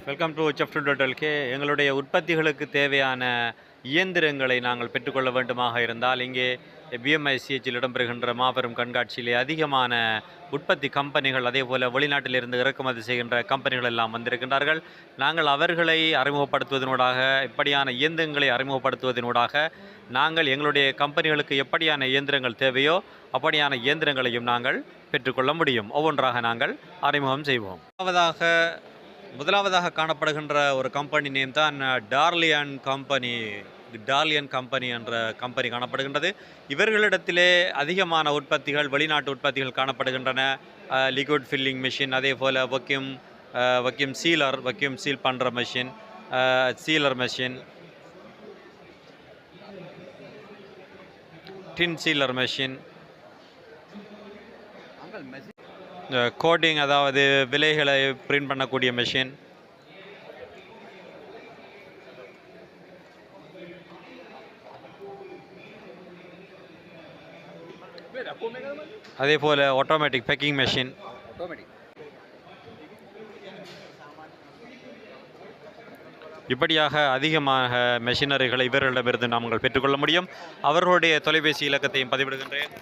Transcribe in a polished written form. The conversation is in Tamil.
Welcome to HF2.lk. எங்களுடைய உற்பத்திகளுக்கு தேவையான இயந்திரங்களை நாங்கள் பெற்றுக்கொள்ள வேண்டுமாக இருந்தால் இங்கே BMICHல் இடம்பெறுகின்ற மாபெரும் கண்காட்சியிலே அதிகமான உற்பத்தி கம்பெனிகள், அதே போல் வெளிநாட்டிலிருந்து இறக்குமதி செய்கின்ற கம்பெனிகள் எல்லாம் வந்திருக்கின்றார்கள். நாங்கள் அவர்களை அறிமுகப்படுத்துவதனூடாக, இப்படியான இயந்திரங்களை அறிமுகப்படுத்துவதனூடாக நாங்கள் எங்களுடைய கம்பெனிகளுக்கு எப்படியான இயந்திரங்கள் தேவையோ அப்படியான இயந்திரங்களையும் நாங்கள் பெற்றுக்கொள்ள முடியும். ஒவ்வொன்றாக நாங்கள் அறிமுகம் செய்வோம். முதலாவதாக காணப்படுகின்ற ஒரு கம்பெனி நேம் தான் டார்லியன் கம்பெனி என்ற கம்பெனி காணப்படுகின்றது. இவர்களிடத்திலே அதிகமான உற்பத்திகள், வெளிநாட்டு உற்பத்திகள் காணப்படுகின்றன. லிக்விட் ஃபில்லிங் மிஷின், அதே போல் வக்யூம் சீல் பண்ணுற மிஷின், சீலர் மிஷின், டின் சீலர் மிஷின், கோடிங் அதாவது விலைகளை பிரிண்ட் பண்ணக்கூடிய மிஷின், அதே போல் ஆட்டோமேட்டிக் பேக்கிங் மிஷின். இப்படியாக அதிகமாக மெஷினரிகளை இவர்களிடமிருந்து நாங்கள் பெற்றுக்கொள்ள முடியும். அவர்களுடைய தொலைபேசி இலக்கத்தையும் பதிவிடுகின்றேன்.